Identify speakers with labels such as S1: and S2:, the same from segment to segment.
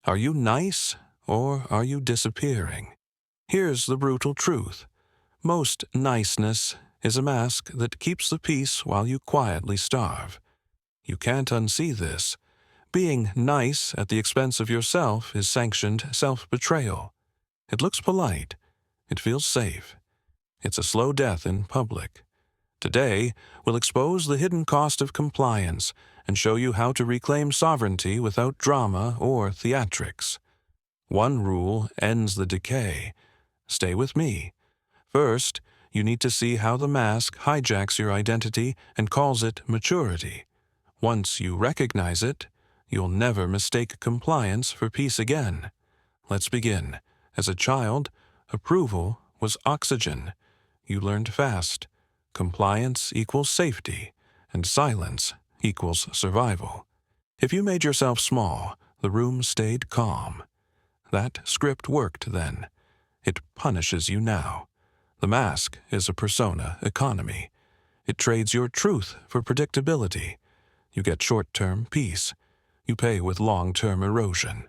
S1: Are you nice, or are you disappearing? Here's the brutal truth. Most niceness is a mask that keeps the peace while you quietly starve. You can't unsee this. Being nice at the expense of yourself is sanctioned self-betrayal. It looks polite. It feels safe. It's a slow death in public. Today, we'll expose the hidden cost of compliance and show you how to reclaim sovereignty without drama or theatrics. One rule ends the decay. Stay with me. First, you need to see how the mask hijacks your identity and calls it maturity. Once you recognize it, you'll never mistake compliance for peace again. Let's begin. As a child, approval was oxygen. You learned fast. Compliance equals safety, and silence equals survival. If you made yourself small, the room stayed calm. That script worked then. It punishes you now. The mask is a persona economy. It trades your truth for predictability. You get short-term peace. You pay with long-term erosion.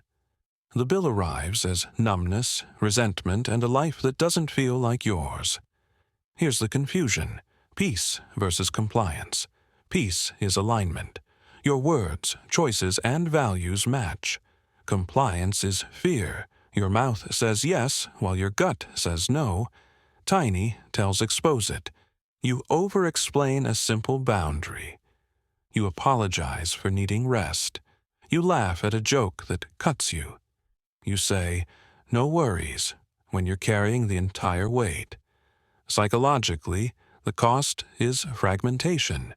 S1: The bill arrives as numbness, resentment, and a life that doesn't feel like yours. Here's the confusion. Peace versus compliance. Peace is alignment. Your words, choices, and values match. Compliance is fear. Your mouth says yes, while your gut says no. Tiny tells expose it. You over-explain a simple boundary. You apologize for needing rest. You laugh at a joke that cuts you. You say, "No worries," when you're carrying the entire weight. Psychologically, the cost is fragmentation.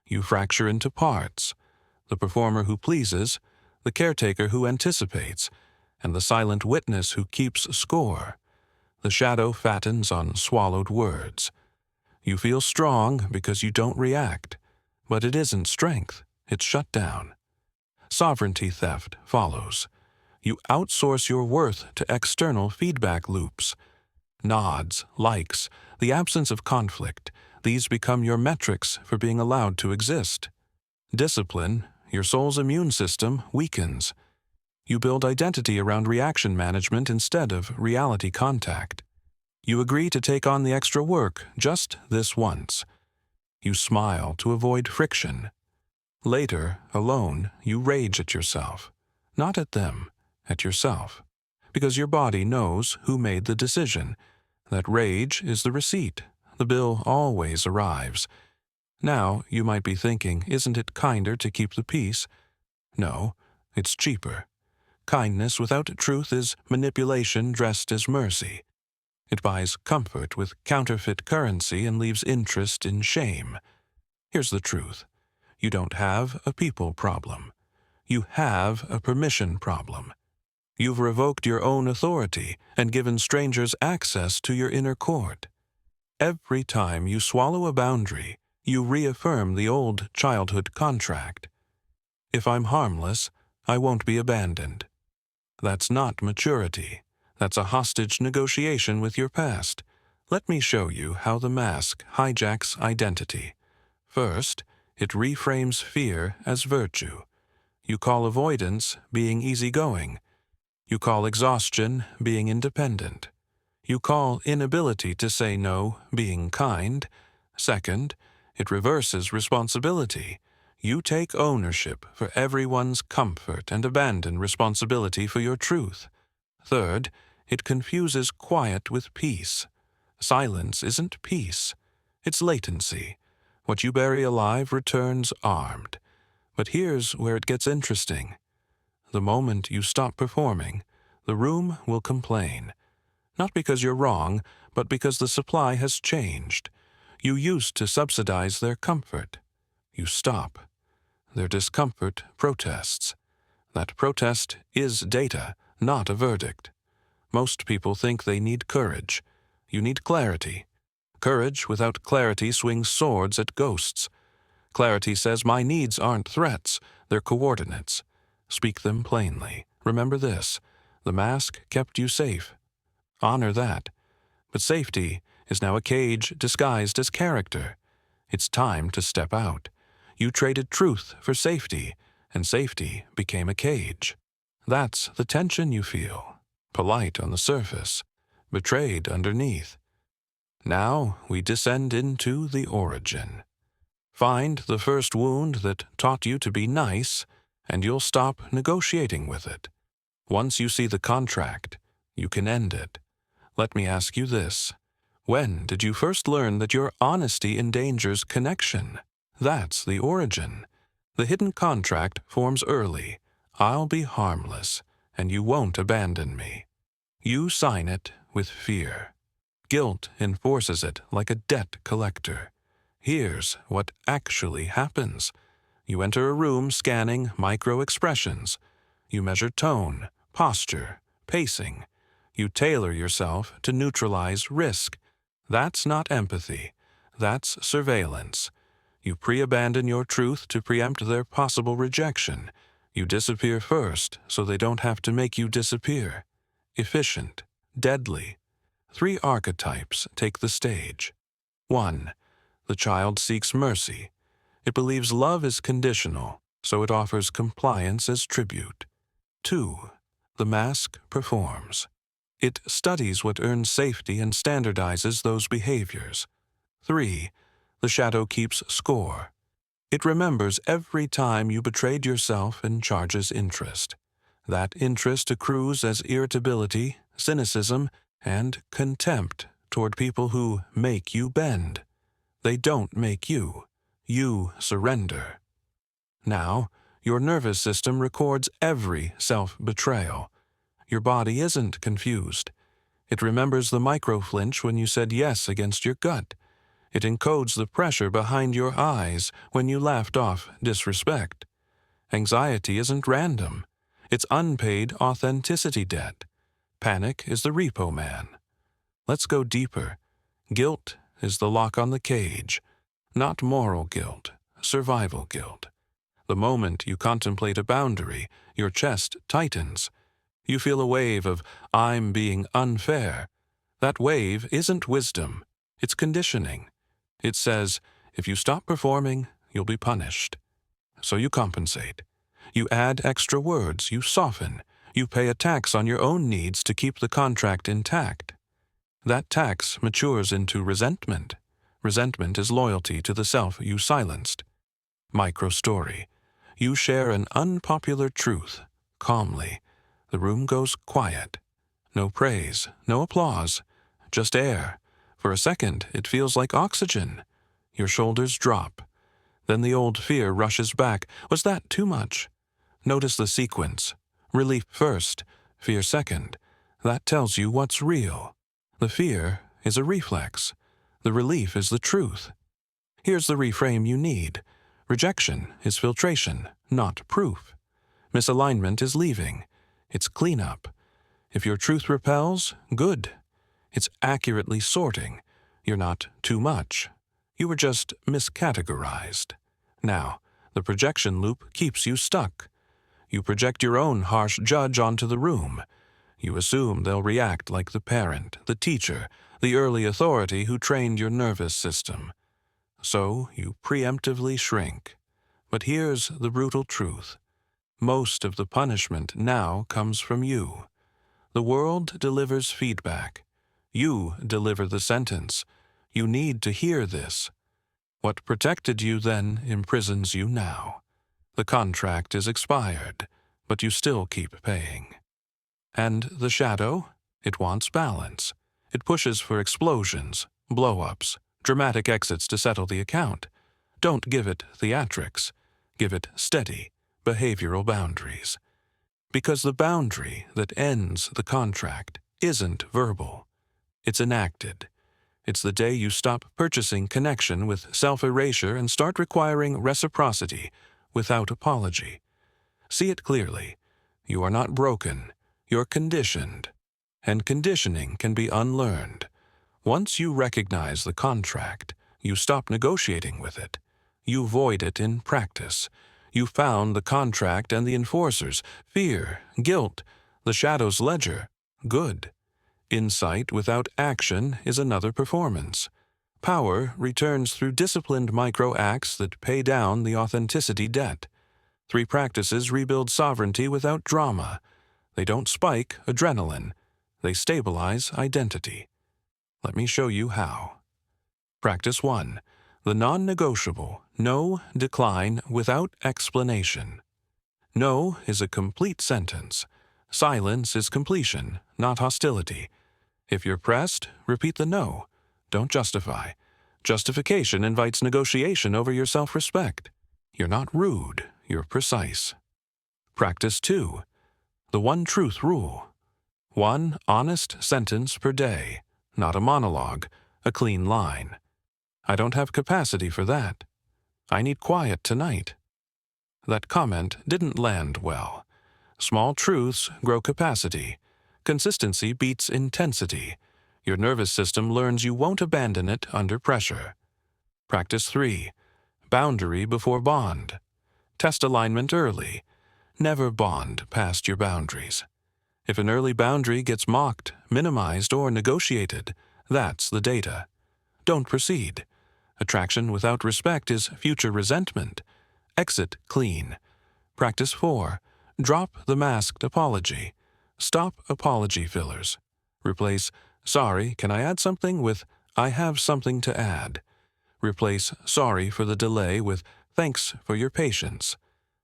S1: You fracture into parts. The performer who pleases, the caretaker who anticipates, and the silent witness who keeps score. The shadow fattens on swallowed words. You feel strong because you don't react, but it isn't strength, it's shutdown. Sovereignty theft follows. You outsource your worth to external feedback loops. Nods, likes, the absence of conflict, these become your metrics for being allowed to exist. Discipline, your soul's immune system, weakens. You build identity around reaction management instead of reality contact. You agree to take on the extra work just this once. You smile to avoid friction. Later, alone, you rage at yourself. Not at them, at yourself. Because your body knows who made the decision. That rage is the receipt. The bill always arrives. Now, you might be thinking, isn't it kinder to keep the peace? No, it's cheaper. Kindness without truth is manipulation dressed as mercy. It buys comfort with counterfeit currency and leaves interest in shame. Here's the truth. You don't have a people problem. You have a permission problem. You've revoked your own authority and given strangers access to your inner court. Every time you swallow a boundary, you reaffirm the old childhood contract. If I'm harmless, I won't be abandoned. That's not maturity. That's a hostage negotiation with your past. Let me show you how the mask hijacks identity. First, it reframes fear as virtue. You call avoidance being easygoing. You call exhaustion being independent. You call inability to say no being kind. Second, it reverses responsibility. You take ownership for everyone's comfort and abandon responsibility for your truth. Third, it confuses quiet with peace. Silence isn't peace. It's latency. What you bury alive returns armed. But here's where it gets interesting. The moment you stop performing, the room will complain. Not because you're wrong, but because the supply has changed. You used to subsidize their comfort. You stop. Their discomfort protests. That protest is data, not a verdict. Most people think they need courage. You need clarity. Courage without clarity swings swords at ghosts. Clarity says my needs aren't threats, they're coordinates. Speak them plainly. Remember this, the mask kept you safe. Honor that. But safety is now a cage disguised as character. It's time to step out. You traded truth for safety, and safety became a cage. That's the tension you feel, polite on the surface, betrayed underneath. Now we descend into the origin. Find the first wound that taught you to be nice, and you'll stop negotiating with it. Once you see the contract, you can end it. Let me ask you this. When did you first learn that your honesty endangers connection? That's the origin. The hidden contract forms early. I'll be harmless, and you won't abandon me. You sign it with fear. Guilt enforces it like a debt collector. Here's what actually happens. You enter a room scanning micro-expressions. You measure tone, posture, pacing. You tailor yourself to neutralize risk. That's not empathy. That's surveillance. You pre-abandon your truth to preempt their possible rejection. You disappear first so they don't have to make you disappear. Efficient, deadly. 3 archetypes take the stage. 1. The child seeks mercy. It believes love is conditional, so it offers compliance as tribute. 2. The mask performs. It studies what earns safety and standardizes those behaviors. 3. The shadow keeps score. It remembers every time you betrayed yourself and charges interest. That interest accrues as irritability, cynicism, and contempt toward people who make you bend. They don't make you. You surrender. Now, your nervous system records every self-betrayal. Your body isn't confused. It remembers the micro-flinch when you said yes against your gut. It encodes the pressure behind your eyes when you laughed off disrespect. Anxiety isn't random. It's unpaid authenticity debt. Panic is the repo man. Let's go deeper. Guilt is the lock on the cage. Not moral guilt, survival guilt. The moment you contemplate a boundary, your chest tightens. You feel a wave of, I'm being unfair. That wave isn't wisdom. It's conditioning. It says, if you stop performing, you'll be punished. So you compensate. You add extra words. You soften. You pay a tax on your own needs to keep the contract intact. That tax matures into resentment. Resentment is loyalty to the self you silenced. Micro-story. You share an unpopular truth, calmly. The room goes quiet. No praise, no applause, just air. For a second, it feels like oxygen. Your shoulders drop. Then the old fear rushes back. Was that too much? Notice the sequence. Relief first, fear second. That tells you what's real. The fear is a reflex. The relief is the truth. Here's the reframe you need. Rejection is filtration, not proof. Misalignment is leaving. It's cleanup. If your truth repels, good. It's accurately sorting. You're not too much. You were just miscategorized. Now, the projection loop keeps you stuck. You project your own harsh judge onto the room. You assume they'll react like the parent, the teacher, the early authority who trained your nervous system. So you preemptively shrink. But here's the brutal truth. Most of the punishment now comes from you. The world delivers feedback. You deliver the sentence. You need to hear this. What protected you then imprisons you now. The contract is expired, but you still keep paying. And the shadow? It wants balance. It pushes for explosions, blow-ups, dramatic exits to settle the account. Don't give it theatrics. Give it steady, behavioral boundaries. Because the boundary that ends the contract isn't verbal. It's enacted. It's the day you stop purchasing connection with self-erasure and start requiring reciprocity without apology. See it clearly. You are not broken. You're conditioned. And conditioning can be unlearned. Once you recognize the contract, you stop negotiating with it. You void it in practice. You found the contract and the enforcers, fear, guilt, the shadow's ledger. Good. Insight without action is another performance. Power returns through disciplined micro-acts that pay down the authenticity debt. 3 practices rebuild sovereignty without drama. They don't spike adrenaline. They stabilize identity. Let me show you how. Practice 1. The non-negotiable no decline without explanation. No is a complete sentence. Silence is completion, not hostility. If you're pressed, repeat the no. Don't justify. Justification invites negotiation over your self-respect. You're not rude, you're precise. Practice 2. The one truth rule. One honest sentence per day, not a monologue, a clean line. I don't have capacity for that. I need quiet tonight. That comment didn't land well. Small truths grow capacity. Consistency beats intensity. Your nervous system learns you won't abandon it under pressure. Practice 3. Boundary before bond. Test alignment early. Never bond past your boundaries. If an early boundary gets mocked, minimized, or negotiated, that's the data. Don't proceed. Attraction without respect is future resentment. Exit clean. Practice 4. Drop the masked apology. Stop apology fillers. Replace "Sorry, can I add something?" with "I have something to add." Replace "Sorry for the delay" with "Thanks for your patience."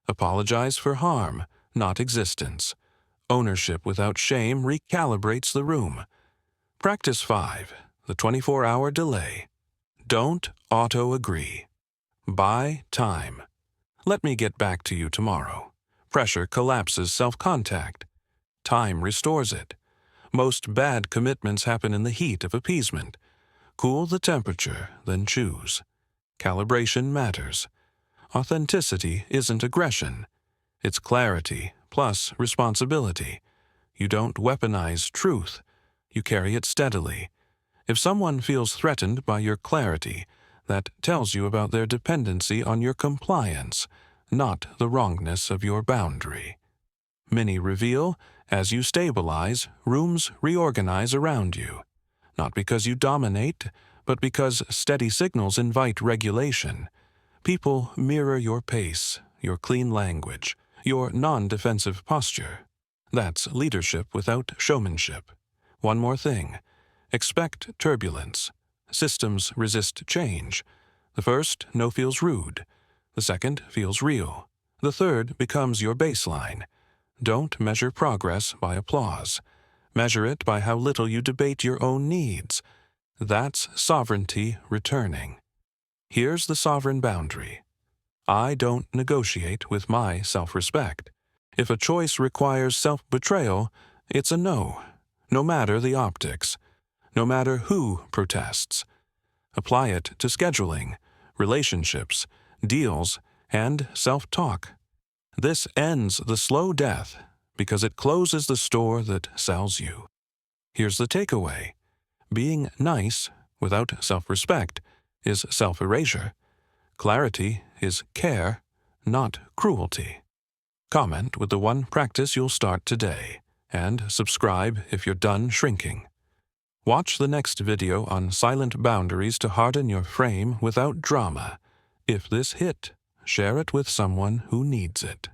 S1: Apologize for harm, not existence. Ownership without shame recalibrates the room. Practice 5. The 24-hour delay. Don't auto-agree. Buy time. Let me get back to you tomorrow. Pressure collapses self-contact. Time restores it. Most bad commitments happen in the heat of appeasement. Cool the temperature, then choose. Calibration matters. Authenticity isn't aggression. It's clarity plus responsibility. You don't weaponize truth. You carry it steadily. If someone feels threatened by your clarity, that tells you about their dependency on your compliance, not the wrongness of your boundary. Many reveal, as you stabilize, rooms reorganize around you. Not because you dominate, but because steady signals invite regulation. People mirror your pace, your clean language, your non-defensive posture. That's leadership without showmanship. One more thing. Expect turbulence. Systems resist change. The first no feels rude. The second feels real. The third becomes your baseline. Don't measure progress by applause. Measure it by how little you debate your own needs. That's sovereignty returning. Here's the sovereign boundary. I don't negotiate with my self-respect. If a choice requires self-betrayal, it's a no, no matter the optics, no matter who protests. Apply it to scheduling, relationships, deals, and self-talk. This ends the slow death because it closes the store that sells you. Here's the takeaway. Being nice without self-respect is self-erasure. Clarity is care, not cruelty. Comment with the one practice you'll start today, and subscribe if you're done shrinking. Watch the next video on silent boundaries to harden your frame without drama. If this hit, share it with someone who needs it.